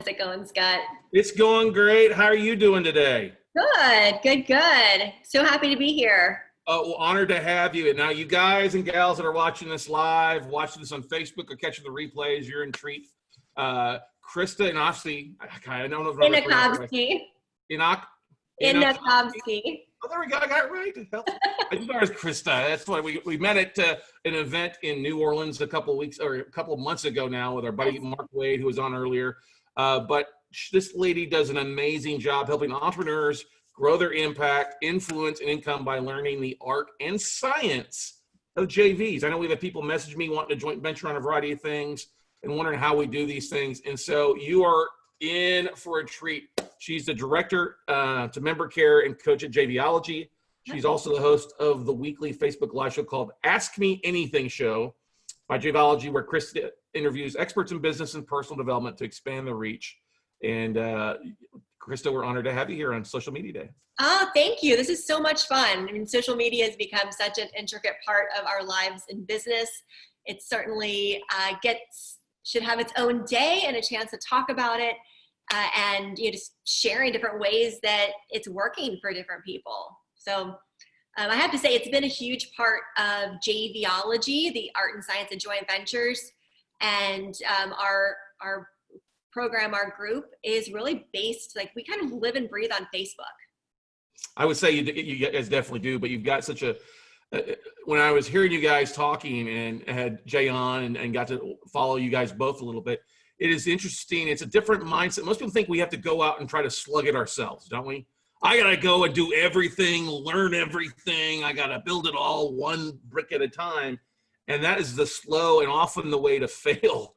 How's it going, Scott? It's going great. How are you doing today? Good, good, good. So happy to be here. Well, honored to have you. And now you guys and gals that are watching this live, watching this on Facebook or catching the replays, you're in treat. Krista Inochovsky, I don't know if I'm Inochovsky. Inochovsky. Oh, there we go. I got it right. I just thought it was Krista. That's why we met at an event in New Orleans a couple of months ago now with our buddy Mark Wade, who was on earlier. But this lady does an amazing job helping entrepreneurs grow their impact, influence, and income by learning the art and science of JVs. I know we have people message me wanting to joint venture on a variety of things and wondering how we do these things. And so you are in for a treat. She's the director to member care and coach at JVology. She's also the host of the weekly Facebook Live show called Ask Me Anything Show by JVology, where Krista interviews experts in business and personal development to expand their reach. And Krista, we're honored to have you here on Social Media Day. Oh, thank you. This is so much fun. I mean, social media has become such an intricate part of our lives in business. It certainly should have its own day and a chance to talk about it. And just sharing different ways that it's working for different people. So I have to say it's been a huge part of JVology, the art and science and joint ventures, and our program, our group is really based, like we kind of live and breathe on Facebook. I would say you guys definitely do, but you've got such a when I was hearing you guys talking and had Jay on and got to follow you guys both a little bit, it is interesting. It's a different mindset. Most people think we have to go out and try to slug it ourselves, don't we? I got to go and do everything, learn everything. I got to build it all one brick at a time. And that is the slow and often the way to fail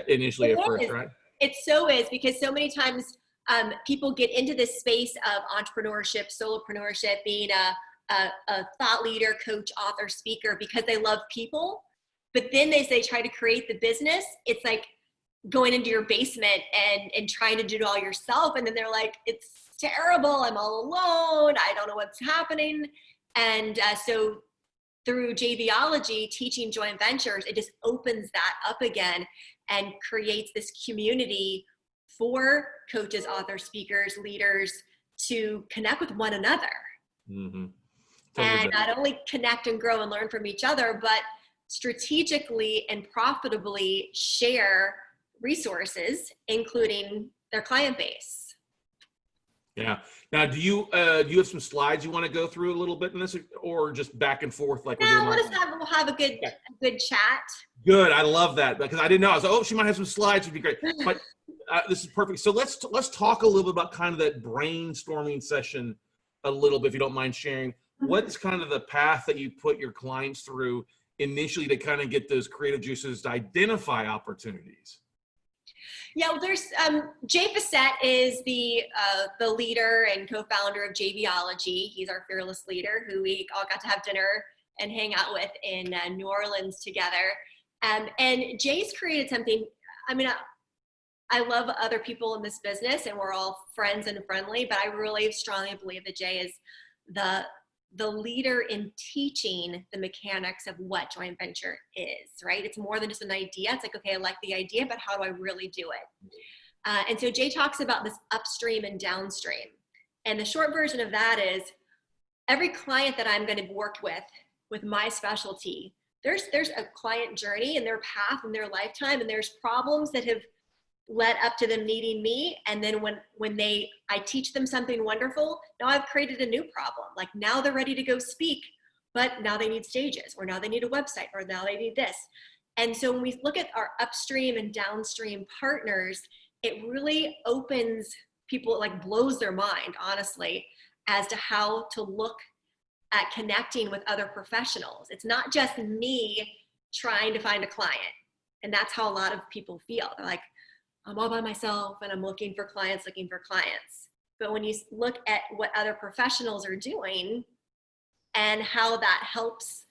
initially at first, right? It so is, because so many times people get into this space of entrepreneurship, solopreneurship, being a thought leader, coach, author, speaker, because they love people. But then they try to create the business. It's like going into your basement and trying to do it all yourself. And then they're like, it's terrible. I'm all alone. I don't know what's happening. And so through JVology, teaching joint ventures, it just opens that up again and creates this community for coaches, authors, speakers, leaders to connect with one another. Mm-hmm. Totally. And not only connect and grow and learn from each other, but strategically and profitably share resources, including their client base. Yeah. Now, do you have some slides you want to go through a little bit in this, or just back and forth like we're doing? We'll have a good chat. Good. I love that, because I didn't know. I was like, oh, she might have some slides. Would be great. But this is perfect. So let's talk a little bit about kind of that brainstorming session a little bit, if you don't mind sharing. What's kind of the path that you put your clients through initially to kind of get those creative juices to identify opportunities? Yeah, well, there's Jay Facette is the leader and co-founder of JVology. He's our fearless leader, who we all got to have dinner and hang out with in New Orleans together. And Jay's created something. I mean, I love other people in this business, and we're all friends and friendly. But I really strongly believe that Jay is the leader in teaching the mechanics of what joint venture is, right? It's more than just an idea. It's like, okay, I like the idea, but how do I really do it? And so Jay talks about this upstream and downstream. And the short version of that is every client that I'm going to work with my specialty, there's a client journey and their path and their lifetime, and there's problems that have led up to them needing me. And then when I teach them something wonderful, now I've created a new problem. Like now they're ready to go speak, but now they need stages, or now they need a website, or now they need this. And so when we look at our upstream and downstream partners, it really opens people, like blows their mind, honestly, as to how to look at connecting with other professionals. It's not just me trying to find a client. And that's how a lot of people feel. They're like, I'm all by myself and I'm looking for clients. But when you look at what other professionals are doing and how that helps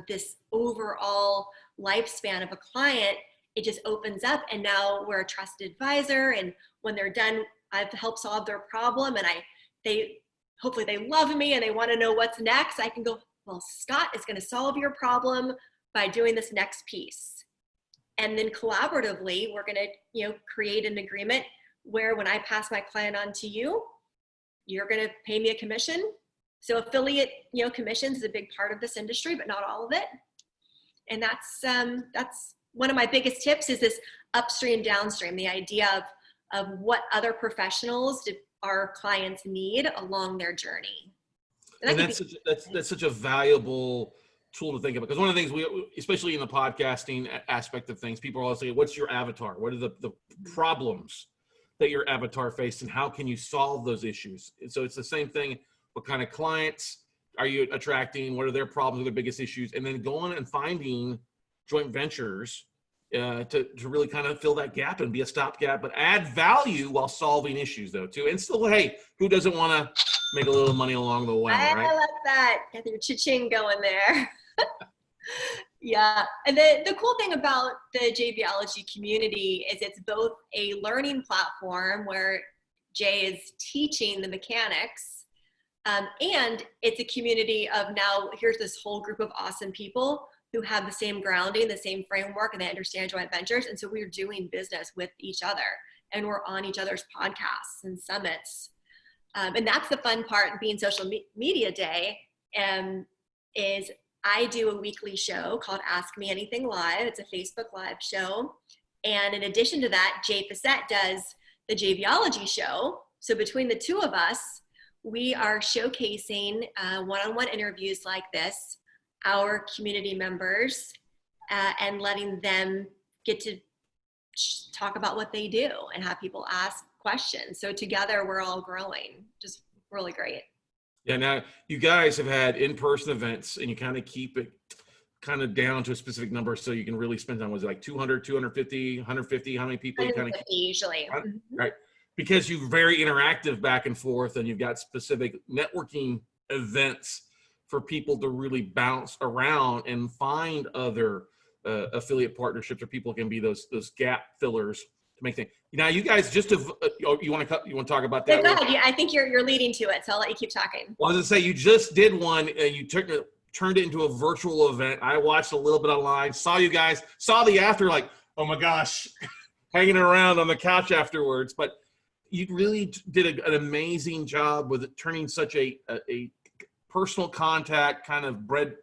this overall lifespan of a client, it just opens up. And now we're a trusted advisor. And when they're done, I've helped solve their problem. And hopefully they love me and they want to know what's next. I can go, well, Scott is going to solve your problem by doing this next piece. And then collaboratively, we're going to, create an agreement where when I pass my client on to you, you're going to pay me a commission. So affiliate, commissions is a big part of this industry, but not all of it. And that's one of my biggest tips is this upstream, downstream, the idea of what other professionals do our clients need along their journey. And that's such a valuable tool to think about, because one of the things we, especially in the podcasting aspect of things, people are always saying, what's your avatar? What are the problems that your avatar faced, and how can you solve those issues? And so it's the same thing. What kind of clients are you attracting? What are their problems, their biggest issues? And then going and finding joint ventures to really kind of fill that gap and be a stopgap, but add value while solving issues though too. And still, hey, who doesn't want to make a little money along the way, right? I love that. Got your cha-ching going there. Yeah. And the cool thing about the JVology community is it's both a learning platform where Jay is teaching the mechanics, and it's a community of now here's this whole group of awesome people who have the same grounding, the same framework, and they understand joint ventures. And so we're doing business with each other, and we're on each other's podcasts and summits. And that's the fun part of being social media day, is I do a weekly show called Ask Me Anything Live. It's a Facebook Live show. And in addition to that, Jay does the JVology show. So between the two of us, we are showcasing one-on-one interviews like this, our community members, and letting them get to talk about what they do and have people ask questions. So together we're all growing, just really great. Yeah, now you guys have had in-person events, and you kind of keep it kind of down to a specific number so you can really spend time. Was it like 200, 250, 150? How many people you kind of keep? Usually. Right? Right. Because you're very interactive back and forth, and you've got specific networking events for people to really bounce around and find other affiliate partnerships, or people can be those gap fillers to make things. Now, you guys just you want to talk about that? Go ahead. Yeah, I think you're leading to it, so I'll let you keep talking. Well, I was going to say, you just did one, and you turned it into a virtual event. I watched a little bit online, saw you guys, saw the after, like, oh my gosh, hanging around on the couch afterwards. But you really did an amazing job with it, turning such a personal contact kind of bread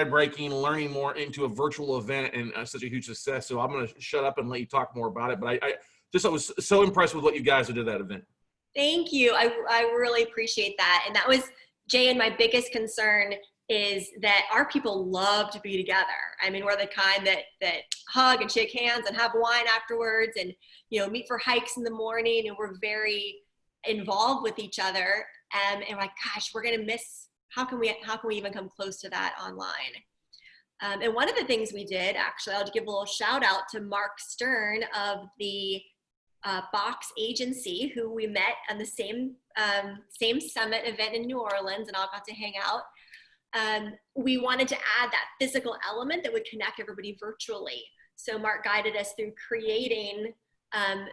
breaking, learning more into a virtual event, and such a huge success. So I'm going to shut up and let you talk more about it. But I was so impressed with what you guys did at that event. Thank you. I really appreciate that. And that was, Jay, and my biggest concern is that our people love to be together. I mean, we're the kind that hug and shake hands and have wine afterwards, and, meet for hikes in the morning, and we're very involved with each other. And we're like, gosh, we're going to miss, how can we even come close to that online? And one of the things we did, actually, I'll give a little shout out to Mark Stern of the Box Agency, who we met on the same summit event in New Orleans, and all got to hang out. We wanted to add that physical element that would connect everybody virtually. So Mark guided us through creating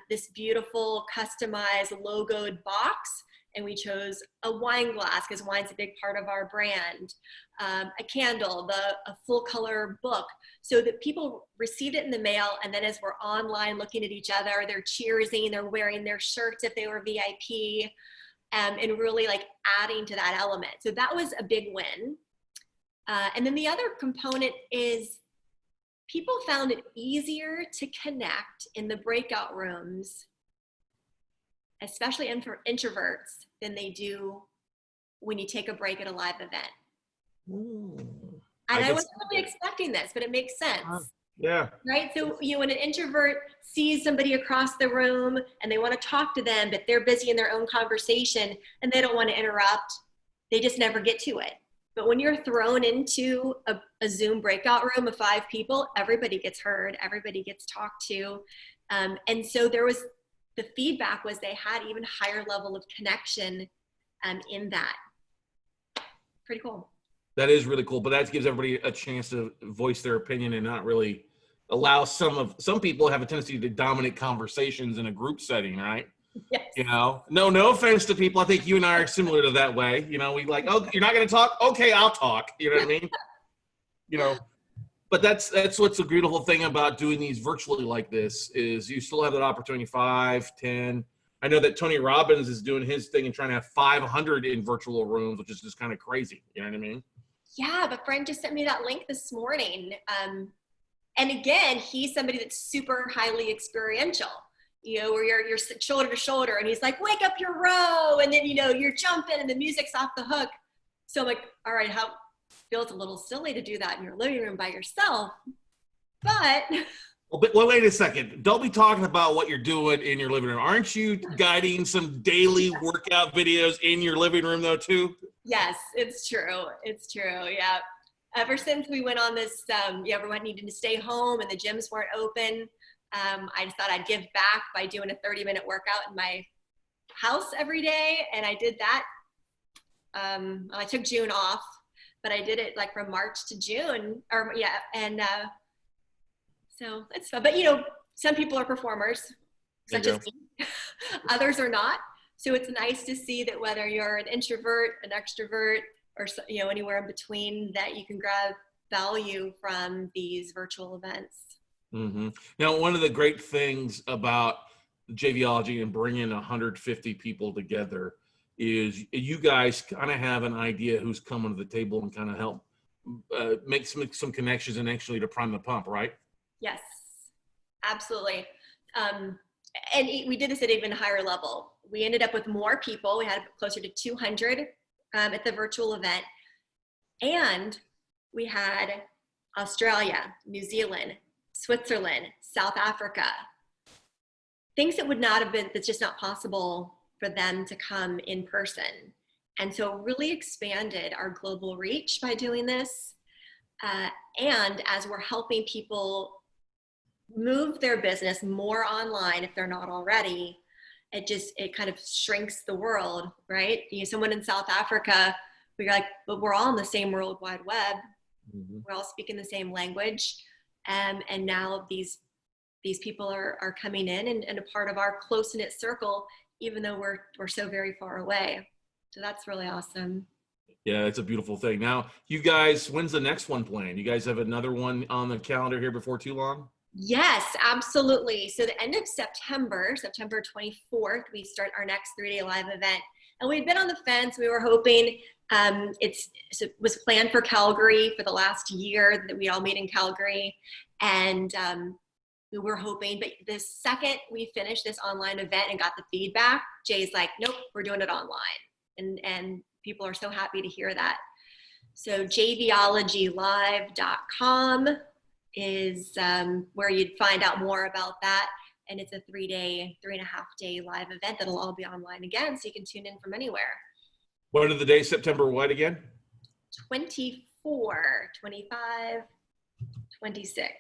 this beautiful, customized, logoed box. And we chose a wine glass, because wine's a big part of our brand, a candle, a full color book, so that people received it in the mail. And then as we're online looking at each other, they're cheersing, they're wearing their shirts if they were VIP, and really like adding to that element. So that was a big win. And then the other component is people found it easier to connect in the breakout rooms, especially for introverts, than they do when you take a break at a live event. Ooh. And I wasn't really expecting this, but it makes sense. Yeah. Right? So, when an introvert sees somebody across the room and they want to talk to them, but they're busy in their own conversation and they don't want to interrupt, they just never get to it. But when you're thrown into a Zoom breakout room of 5 people, everybody gets heard, everybody gets talked to. And so the feedback was they had even higher level of connection in that. Pretty cool. That is really cool, but that gives everybody a chance to voice their opinion and not really allow some people have a tendency to dominate conversations in a group setting, right? Yes. No offense to people. I think you and I are similar to that way. We like, oh, you're not going to talk? Okay, I'll talk. You know what I mean? But that's what's the beautiful thing about doing these virtually like this is you still have that opportunity 5, 10. I know that Tony Robbins is doing his thing and trying to have 500 in virtual rooms, which is just kind of crazy. You know what I mean? Yeah, but Frank just sent me that link this morning. And again, he's somebody that's super highly experiential, you know, where you're shoulder to shoulder and he's like, wake up your row. And then, you know, you're jumping and the music's off the hook. So I'm like, all right, feels a little silly to do that in your living room by yourself, but. Well, wait a second. Don't be talking about what you're doing in your living room. Aren't you guiding some daily workout videos in your living room though too? Yes, it's true. It's true. Yeah. Ever since we went on this, everyone needed to stay home and the gyms weren't open. I just thought I'd give back by doing a 30-minute workout in my house every day. And I did that. I took June off, but I did it like from March to June so it's fun. But you know, some people are performers, such as me. Others are not. So it's nice to see that whether you're an introvert, an extrovert, or you know, anywhere in between, that you can grab value from these virtual events. Mm-hmm. Now, one of the great things about JVology and bringing 150 people together is you guys kind of have an idea who's coming to the table and kind of help make some connections and actually to prime the pump, right? Yes, absolutely. And we did this at even higher level. We ended up with more people. We had closer to 200 at the virtual event. And we had Australia, New Zealand, Switzerland, South Africa, things that would not have been, that's just not possible for them to come in person. And so really expanded our global reach by doing this. And as we're helping people move their business more online, if they're not already, it kind of shrinks the world, right? You know, someone in South Africa, we're like, but we're all in the same World Wide Web. Mm-hmm. We're all speaking the same language. And now these people are coming in and a part of our close-knit circle, even though we're so very far away. So that's really awesome. Yeah, it's a beautiful thing. Now, you guys, when's the next one planned? You guys have another one on the calendar here before too long? Yes, absolutely. So the end of September 24th, we start our next 3-day live event. And we'd been on the fence. We were hoping, it was planned for Calgary for the last year that we all meet in Calgary. And we were hoping, but the second we finished this online event and got the feedback, Jay's like, nope, we're doing it online. And people are so happy to hear that. So JVologyLive.com is where you'd find out more about that. And it's a 3.5-day live event that'll all be online again, so you can tune in from anywhere. What are the days? September what again? 24, 25, 26,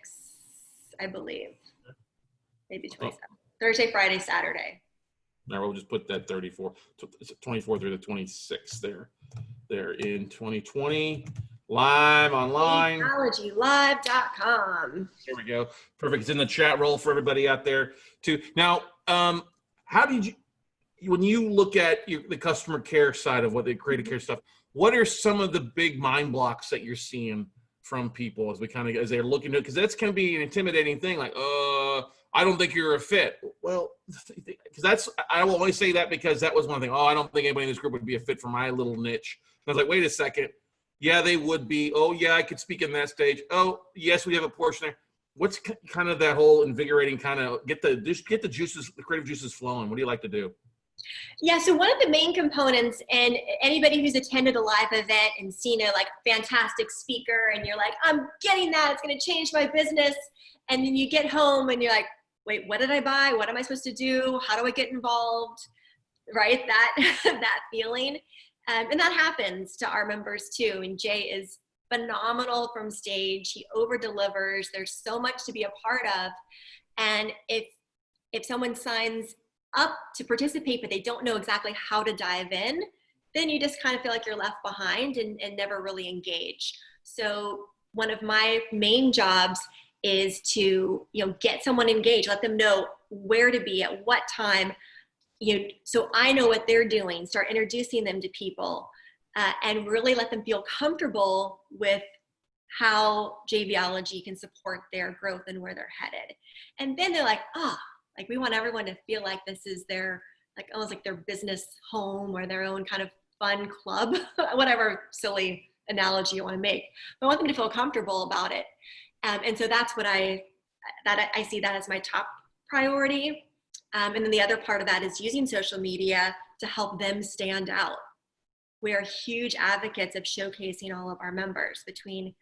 I believe. Maybe 27. Oh. Thursday, Friday, Saturday. Now we'll just put that 24 through the 26 there. They're in 2020. Live online. JVologyLive.com. There we go. Perfect. It's in the chat roll for everybody out there too. Now, how did you, when you look at the customer care side of what the creative care stuff, what are some of the big mind blocks that you're seeing from people as they're looking at it? Because that's can be an intimidating thing. Like, I don't think you're a fit. Well, because I will always say that because that was one thing. Oh, I don't think anybody in this group would be a fit for my little niche. I was like, wait a second. Yeah, they would be. Oh, yeah, I could speak in that stage. Oh, yes, we have a portion there. What's kind of that whole invigorating kind of get the juices, the creative juices flowing? What do you like to do? Yeah, so one of the main components, and anybody who's attended a live event and seen a fantastic speaker, and you're like, I'm getting that, it's going to change my business, and then you get home and you're like, wait, what did I buy? What am I supposed to do? How do I get involved? Right, that feeling. And that happens to our members too. And Jay is phenomenal from stage. He over delivers. There's so much to be a part of. And if someone signs up to participate, but they don't know exactly how to dive in, then you just kind of feel like you're left behind and never really engage. So one of my main jobs is to, get someone engaged, let them know where to be at what time, so I know what they're doing, start introducing them to people, and really let them feel comfortable with how JVology can support their growth and where they're headed. And then they're like, oh, like we want everyone to feel like this is their, like almost like their business home or their own kind of fun club, whatever silly analogy you want to make. But I want them to feel comfortable about it. And so that's what I see that as my top priority. And then the other part of that is using social media to help them stand out. We are huge advocates of showcasing all of our members between,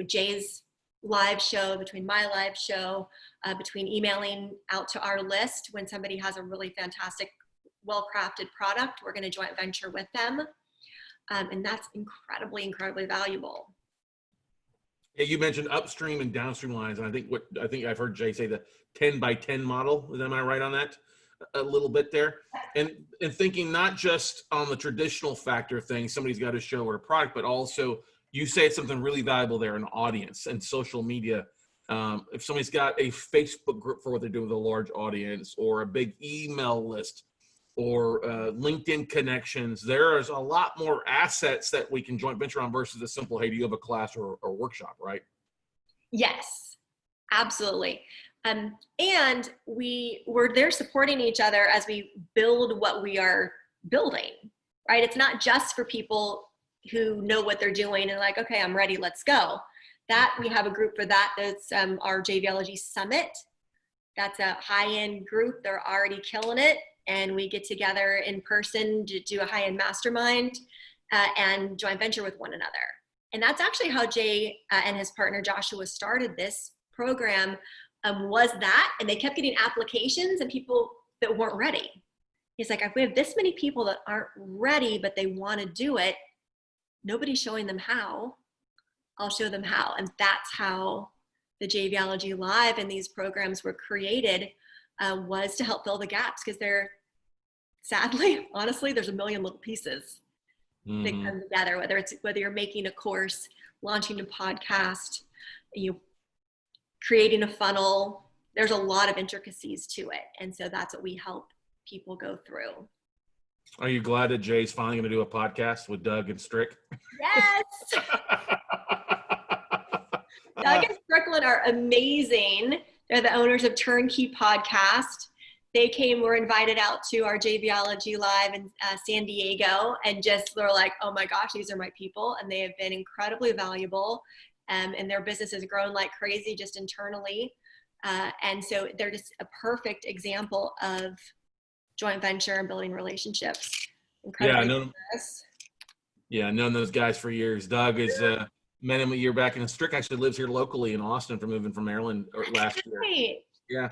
Jay's live show, between my live show, between emailing out to our list when somebody has a really fantastic, well-crafted product, we're going to joint venture with them. And that's incredibly, incredibly valuable. Yeah, you mentioned upstream and downstream lines, and I think I've heard Jay say the 10 by 10 model. Am I right on that? A little bit there, and thinking not just on the traditional factor thing, somebody's got to show or a product, but also you say something really valuable there, an audience and social media. If somebody's got a Facebook group for what they're doing with a large audience, or a big email list, or LinkedIn connections, there's a lot more assets that we can joint venture on versus a simple, hey, do you have a class or workshop, right? Yes, absolutely. And we're there supporting each other as we build what we are building, right? It's not just for people who know what they're doing and like, okay, I'm ready, let's go. That we have a group for that. That's our JVology Summit. That's a high-end group. They're already killing it. And we get together in person to do a high-end mastermind and joint venture with one another. And that's actually how Jay and his partner Joshua started this program. Was that, and they kept getting applications and people that weren't ready. He's like, if we have this many people that aren't ready, but they want to do it, nobody's showing them how, I'll show them how. And that's how the JVology Live and these programs were created, was to help fill the gaps, because they're, sadly, honestly, there's a million little pieces that come together, whether you're making a course, launching a podcast, creating a funnel. There's a lot of intricacies to it. And so that's what we help people go through. Are you glad that Jay's finally going to do a podcast with Doug and Strick? Yes. Doug and Strickland are amazing. They're the owners of Turnkey Podcast. They were invited out to our JVology Live in San Diego, and just were like, oh my gosh, these are my people. And they have been incredibly valuable. And their business has grown like crazy just internally. And so they're just a perfect example of joint venture and building relationships. Incredibly I've known those guys for years. Doug is met him a year back, and Strick actually lives here locally in Austin for moving from Maryland last year. Yeah.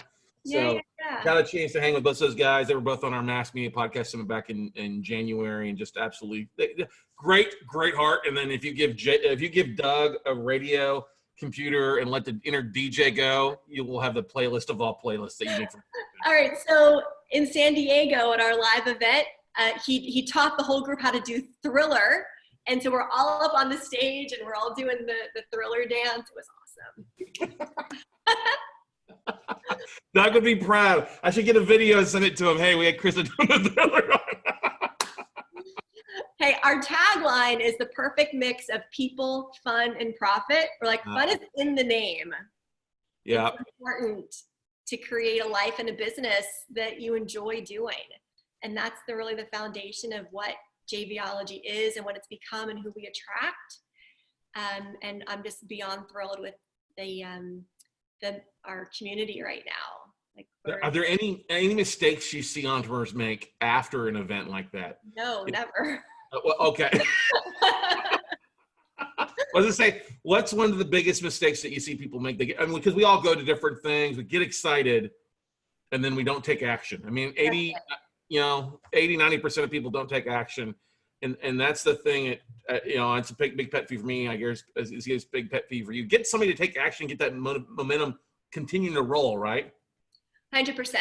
So got a chance to hang with both those guys. They were both on our Mass Media Podcast Summit back in January, and just absolutely great heart. And then if you give Doug a radio computer and let the inner DJ go, you will have the playlist of all playlists that you need. All right. So in San Diego at our live event, he taught the whole group how to do Thriller. And so we're all up on the stage and we're all doing the Thriller dance. It was awesome. Doug would be proud. I should get a video and send it to him. Hey, we had Krista doing the Thriller on. Hey, our tagline is the perfect mix of people, fun, and profit. We're like, fun is in the name. Yeah. It's important to create a life and a business that you enjoy doing. And that's really the foundation of what JVology is and what it's become and who we attract. And I'm just beyond thrilled with our community right now. Like, are there any mistakes you see entrepreneurs make after an event like that? No, never. Well, okay. I was gonna say, what's one of the biggest mistakes that you see people make? Because we all go to different things, we get excited, and then we don't take action. I mean, 90% of people don't take action. And that's the thing, it's a big pet peeve for me, I guess, is a big pet peeve for you. Get somebody to take action, get that momentum continuing to roll, right? 100%.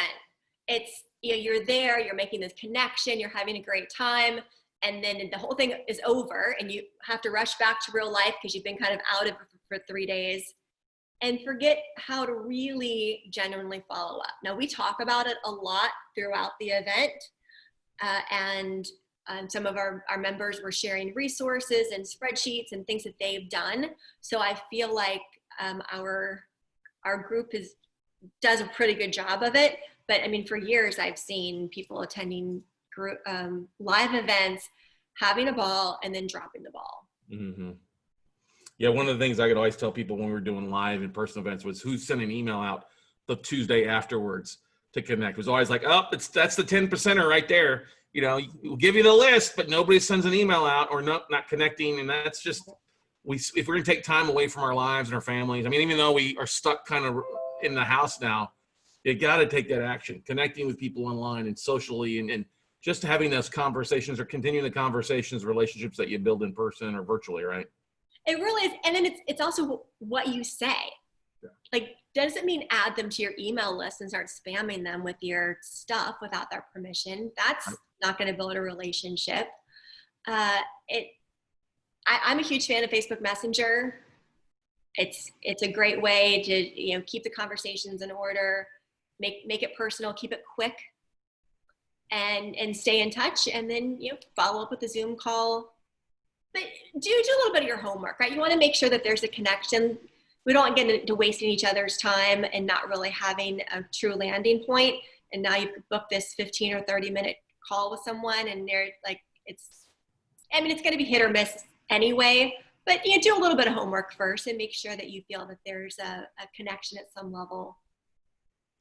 It's, you're there, you're making this connection, you're having a great time, and then the whole thing is over and you have to rush back to real life because you've been kind of out of it for 3 days, and forget how to really genuinely follow up. Now, we talk about it a lot throughout the event, and Some of our members were sharing resources and spreadsheets and things that they've done. So I feel like our group does a pretty good job of it. But I mean, for years, I've seen people attending group, live events, having a ball, and then dropping the ball. Mm-hmm. Yeah, one of the things I could always tell people when we were doing live in-person events was who's sending an email out the Tuesday afterwards to connect. It was always like, oh, that's the 10%er right there. You know, we'll give you the list, but nobody sends an email out or not connecting. And that's just, if we're gonna take time away from our lives and our families, I mean, even though we are stuck kind of in the house now, you got to take that action, connecting with people online and socially, and just having those conversations or continuing the conversations, relationships that you build in person or virtually, right? It really is. And then it's also what you say. Yeah. Like, doesn't mean add them to your email list and start spamming them with your stuff without their permission. That's not going to build a relationship. I'm a huge fan of Facebook Messenger. It's a great way to, keep the conversations in order, make it personal, keep it quick, and stay in touch, and then follow up with a Zoom call. But do a little bit of your homework, right? You want to make sure that there's a connection. We don't want to get into wasting each other's time and not really having a true landing point. And now you've booked this 15 or 30-minute call with someone, and they're like, it's going to be hit or miss anyway. But do a little bit of homework first and make sure that you feel that there's a connection at some level.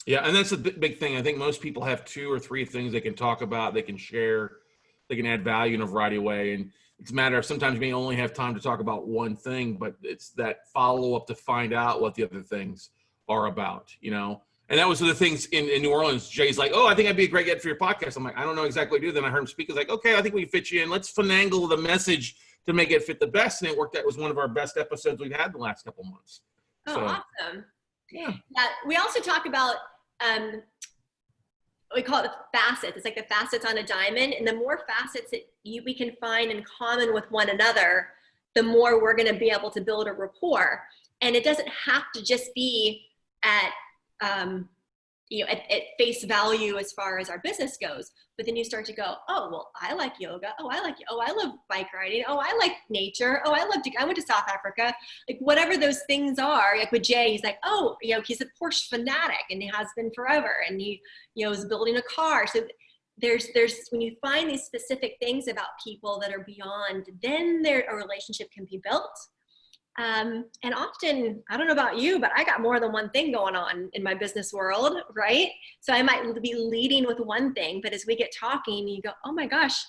Yeah, and that's a big thing. I think most people have 2 or 3 things they can talk about, they can share, they can add value in a variety of ways. And it's a matter of sometimes we only have time to talk about one thing, but it's that follow-up to find out what the other things are about, And that was one of the things in New Orleans. Jay's like, oh, I think I'd be a great get for your podcast. I'm like, I don't know exactly what to do. Then I heard him speak. I was like, okay, I think we can fit you in. Let's finagle the message to make it fit the best. And it worked out. It was one of our best episodes we've had the last couple months. Oh, so, awesome. Yeah. We also talk about, we call it the facets. It's like the facets on a diamond. And the more facets that we can find in common with one another, the more we're going to be able to build a rapport. And it doesn't have to just be at face value as far as our business goes. But then you start to go, oh, well, I like yoga. Oh, I love bike riding. Oh, I like nature. Oh, I went to South Africa. Like whatever those things are, like with Jay, he's like, oh, he's a Porsche fanatic and he has been forever. And he, is building a car. So there's when you find these specific things about people that are beyond, then a relationship can be built. And often, I don't know about you, but I got more than one thing going on in my business world, right? So I might be leading with one thing, but as we get talking, you go, oh my gosh,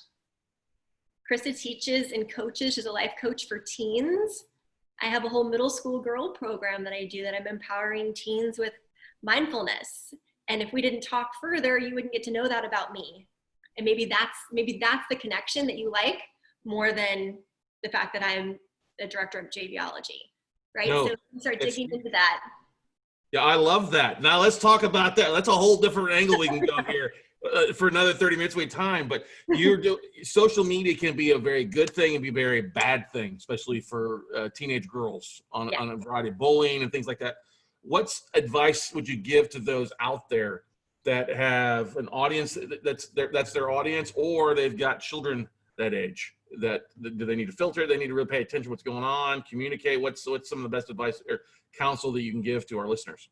Krista teaches and coaches. She's a life coach for teens. I have a whole middle school girl program that I do that I'm empowering teens with mindfulness. And if we didn't talk further, you wouldn't get to know that about me. And maybe that's the connection that you like more than the fact that I'm the director of JVology, right? No, so we start digging into that. Yeah, I love that. Now let's talk about that. That's a whole different angle we can go here for another 30 minutes of time. But social media can be a very good thing and be a very bad thing, especially for teenage girls on a variety of bullying and things like that. What advice would you give to those out there that have an audience that's their audience, or they've got children that age? Do they need to filter? They need to really pay attention to what's going on, communicate. What's some of the best advice or counsel that you can give to our listeners?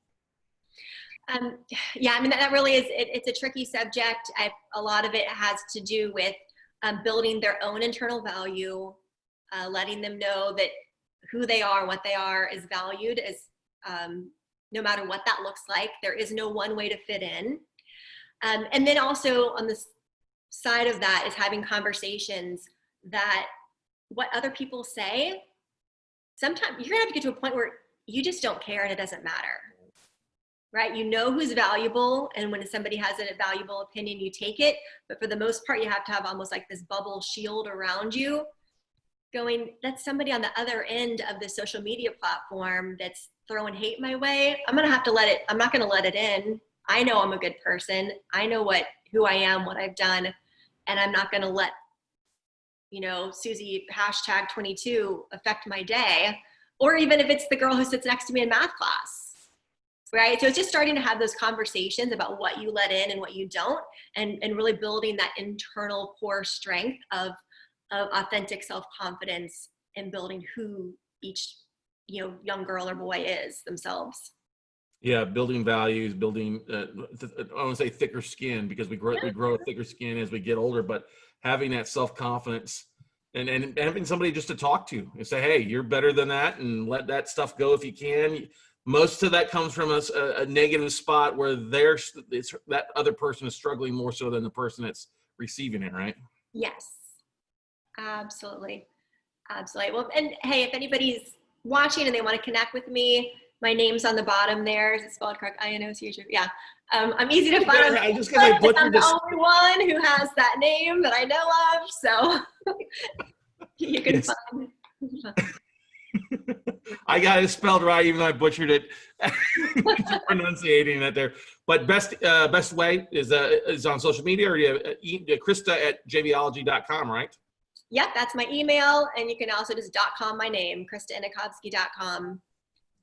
Yeah, I mean, that really is, it's a tricky subject. A lot of it has to do with building their own internal value, letting them know that who they are, what they are is valued as no matter what that looks like. There is no one way to fit in. And then also on the side of that is having conversations that what other people say, sometimes you're gonna have to get to a point where you just don't care and it doesn't matter, right? You know who's valuable, and when somebody has a valuable opinion, you take it. But for the most part, you have to have almost like this bubble shield around you going, that's somebody on the other end of the social media platform that's throwing hate my way. I'm not gonna let it in. I know I'm a good person. I know who I am, what I've done, and I'm not gonna let Susie #22 affect my day, or even if it's the girl who sits next to me in math class. right? So it's just starting to have those conversations about what you let in and what you don't, and really building that internal core strength of authentic self-confidence and building who each, you know, young girl or boy is themselves. Yeah, building values, building, I want to say thicker skin, because we grow a thicker skin as we get older, but having that self-confidence and having somebody just to talk to and say, hey, you're better than that, and let that stuff go if you can. Most of that comes from a negative spot where that other person is struggling more so than the person that's receiving it, right? Yes, absolutely. Absolutely. Well, and hey, if anybody's watching and they want to connect with me, my name's on the bottom there. Is it spelled correct? INOCH. Yeah. I'm easy to find. I just got to I'm the only one who has that name that I know of. So you can find. I got it spelled right, even though I butchered it. Pronunciating that there. But best way is on social media, or Krista at JVology.com, right? Yep, that's my email, and you can also just .com my name, KristaInochovsky.com.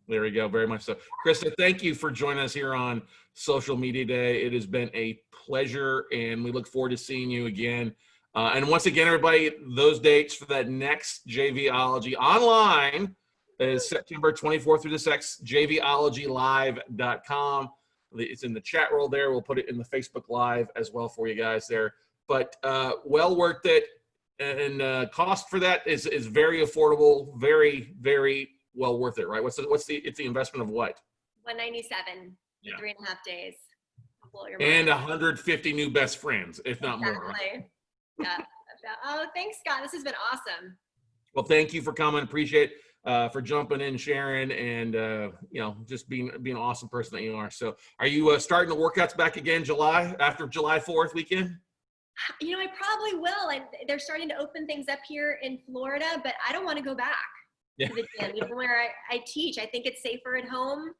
There we go, very much so. Krista, thank you for joining us here on Social Media Day. It has been a pleasure, and we look forward to seeing you again. And once again, everybody, those dates for that next JVology online is September 24th through the 6th, JVologyLive.com. It's in the chat roll there. We'll put it in the Facebook Live as well for you guys there. But well worth it. And cost for that is very affordable, very, very well worth it, right? It's the investment of what? $197 Yeah. 3.5 days. Blow your And mind. 150 new best friends, if not more. Right? Yeah. Oh, thanks, Scott. This has been awesome. Well, thank you for coming. Appreciate for jumping in, sharing, and you know, just being an awesome person that you are. So, are you starting the workouts back again after July 4th weekend? You know, I probably will. They're starting to open things up here in Florida, but I don't want to go back to the gym, even where I teach. I think it's safer at home.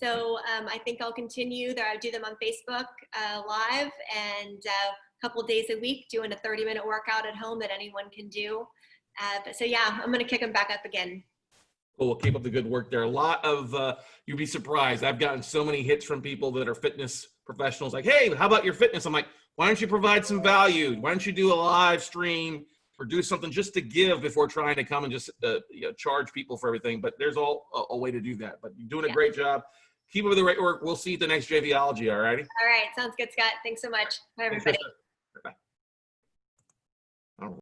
So I think I'll continue there. I do them on Facebook Live, and a couple days a week doing a 30-minute workout at home that anyone can do. But so yeah, I'm going to kick them back up again. Cool. We'll keep up the good work there. A lot of, you'd be surprised. I've gotten so many hits from people that are fitness professionals like, hey, how about your fitness? I'm like, why don't you provide some value? Why don't you do a live stream or do something just to give before trying to come and just charge people for everything? But there's a way to do that. But you're doing a great job. Keep up with the great work. We'll see you at the next JVology. All righty. All right. Sounds good, Scott. Thanks so much. Bye, everybody. Bye.